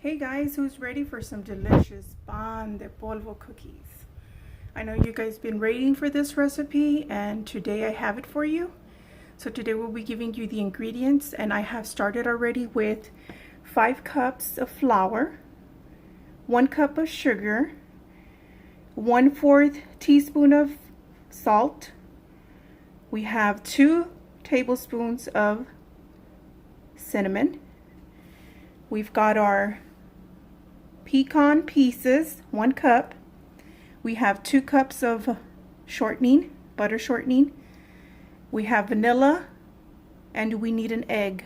Hey guys, who's ready for some delicious pan de polvo cookies? I know you guys been waiting for this recipe and today I have it for you. So today we'll be giving you the ingredients, and I have started already with 5 cups of flour, 1 cup of sugar, 1/4 teaspoon of salt. We have 2 tablespoons of cinnamon. We've got our pecan pieces, 1 cup. We have 2 cups of shortening, butter shortening. We have vanilla, and we need an egg.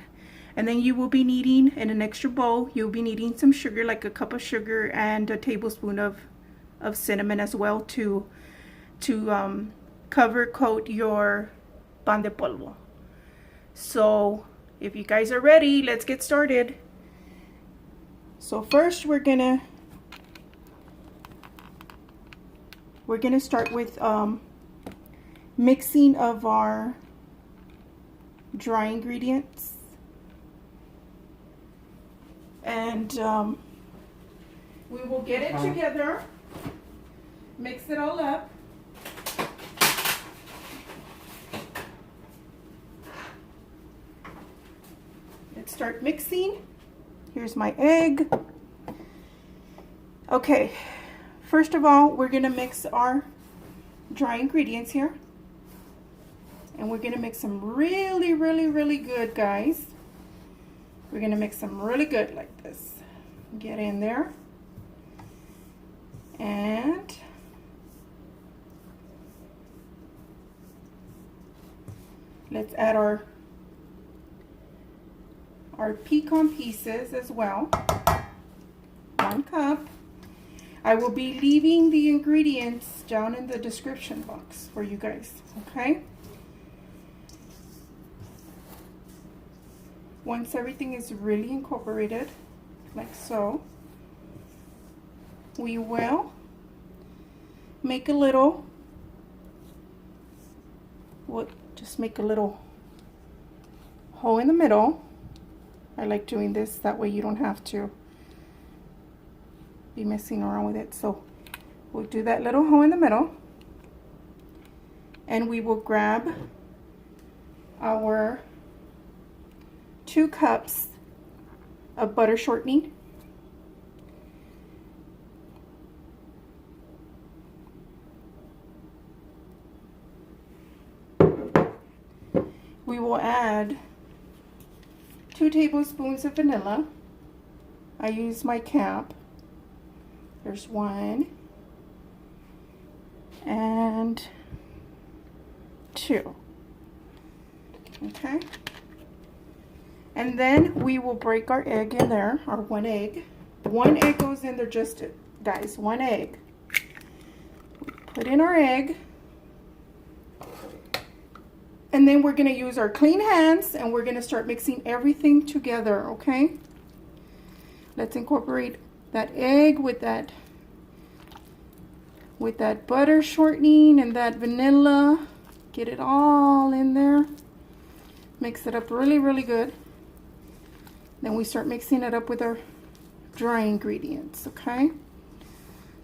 And then you will be needing, in an extra bowl, you'll be needing some sugar, like a cup of sugar and a tablespoon of cinnamon as well to coat your pan de polvo. So if you guys are ready, let's get started. So first we're gonna start with mixing of our dry ingredients, and we will get it together, mix it all up. Let's start mixing. Here's my egg. Okay, first of all, we're gonna mix our dry ingredients here. And we're gonna mix them really good, guys. We're gonna mix them really good like this. Get in there. And let's add our pecan pieces as well. 1 cup. I will be leaving the ingredients down in the description box for you guys, okay? Once everything is really incorporated, like so, we will make a little, just make a little hole in the middle. I like doing this, that way you don't have to be messing around with it. So we'll do that little hole in the middle, and we will grab our 2 cups of butter shortening. We will add 2 tablespoons of vanilla. I use my cap. There's 1 and 2. Okay. And then we will break our egg in there, our 1 egg. 1 egg goes in there, just, guys, 1 egg. Put in our egg. And then we're going to use our clean hands, and we're going to start mixing everything together, okay? Let's incorporate that egg with that butter shortening and that vanilla. Get it all in there. Mix it up really good. Then we start mixing it up with our dry ingredients, okay?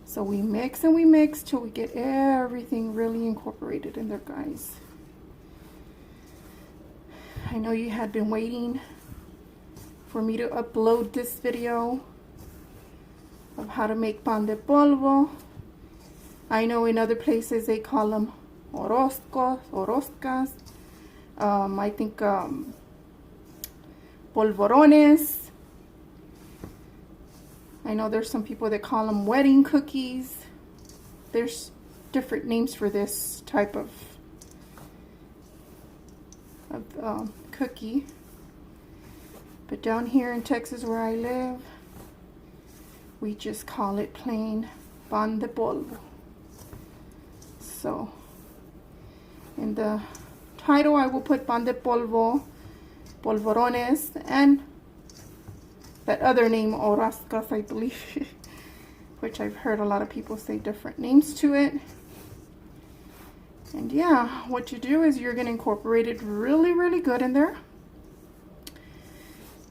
So we mix and we mix till we get everything really incorporated in there, guys. I know you had been waiting for me to upload this video of how to make pan de polvo. I know in other places they call them horascas. I think polvorones. I know there's some people that call them wedding cookies. There's different names for this type of cookie. But down here in Texas where I live, we just call it plain pan de polvo. So in the title I will put pan de polvo, polvorones, and that other name, HOJARASCAS, I believe, which I've heard a lot of people say different names to it. And yeah, what you do is you're going to incorporate it really good in there.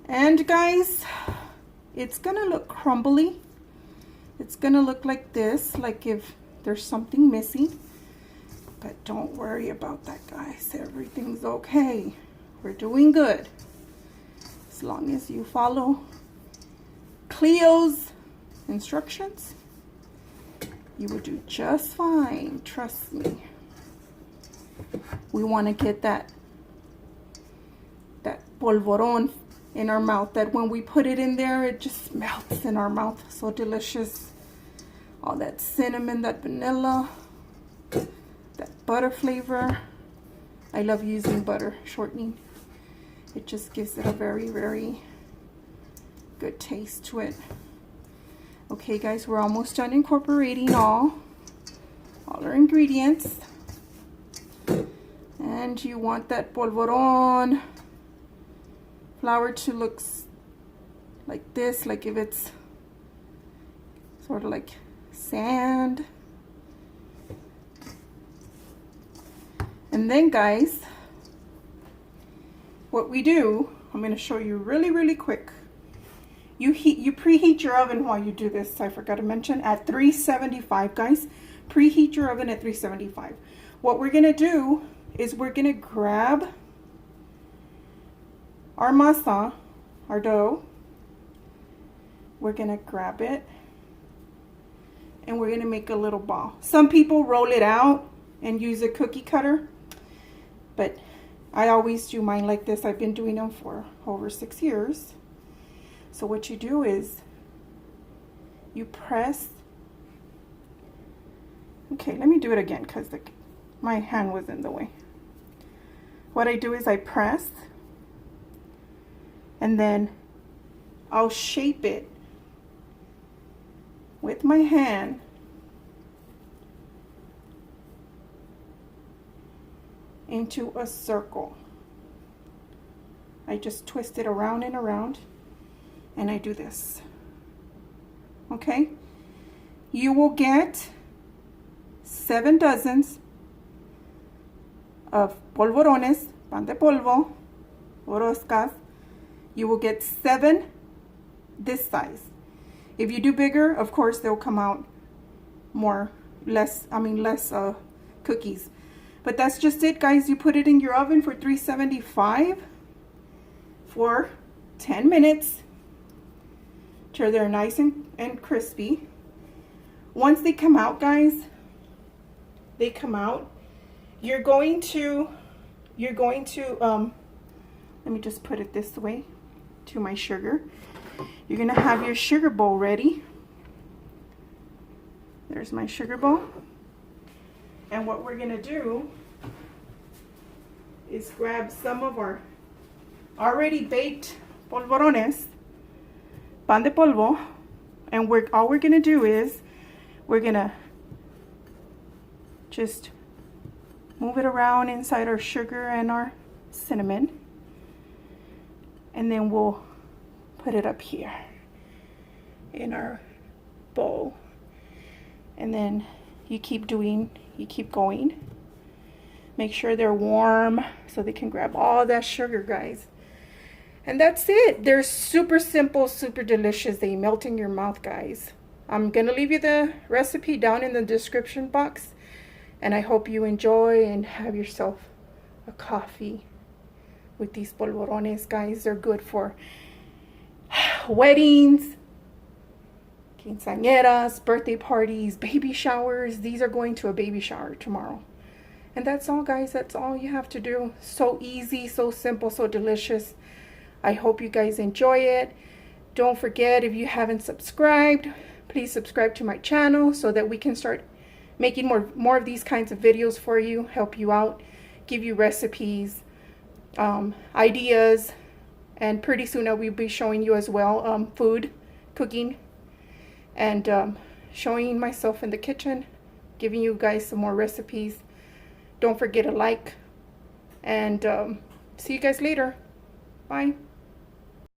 And guys, it's gonna look crumbly. It's gonna look like this, like if there's something missing. But don't worry about that, guys. Everything's okay. We're doing good. As long as you follow Cleo's instructions, you will do just fine. Trust me. We want to get that polvorón in our mouth, that when we put it in there, it just melts in our mouth. So delicious. All that cinnamon, that vanilla, that butter flavor. I love using butter shortening. It just gives it a very, very good taste to it. Okay, guys, we're almost done incorporating all our ingredients. And you want that polvorón flour to look like this, like if it's sort of like sand. And then, guys, what we do, I'm going to show you really, really quick. You preheat your oven while you do this. I forgot to mention, at 375, guys. Preheat your oven at 375. What we're going to do is we're going to grab our masa, our dough. We're going to grab it and we're going to make a little ball. Some people roll it out and use a cookie cutter, but I always do mine like this. I've been doing them for over 6 years. So what you do is you press. Okay, let me do it again because my hand was in the way. What I do is I press and then I'll shape it with my hand into a circle. I just twist it around and around and I do this. Okay? You will get 7 dozens of polvorones, pan de polvo, HOJARASCAS. You will get 7 this size. If you do bigger, of course, they'll come out less cookies. But that's just it, guys. You put it in your oven for 375 for 10 minutes till they're nice and crispy. Once they come out, guys, they come out. You're going to let me just put it this way to my sugar. You're gonna have your sugar bowl ready. There's my sugar bowl. And what we're gonna do is grab some of our already baked polvorones, pan de polvo, and all we're gonna do is we're gonna just move it around inside our sugar and our cinnamon, and then we'll put it up here in our bowl. And then you keep going. Make sure they're warm so they can grab all that sugar, guys. And that's it. They're super simple, super delicious. They melt in your mouth, guys. I'm gonna leave you the recipe down in the description box, and I hope you enjoy and have yourself a coffee with these polvorones, guys. They're good for weddings, quinceañeras, birthday parties, baby showers. These are going to a baby shower tomorrow. And that's all, guys. That's all you have to do. So easy, so simple, so delicious. I hope you guys enjoy it. Don't forget, if you haven't subscribed, please subscribe to my channel so that we can start making more of these kinds of videos for you, help you out, give you recipes, ideas, and pretty soon I will be showing you as well food, cooking, and showing myself in the kitchen, giving you guys some more recipes. Don't forget to like, and see you guys later. Bye.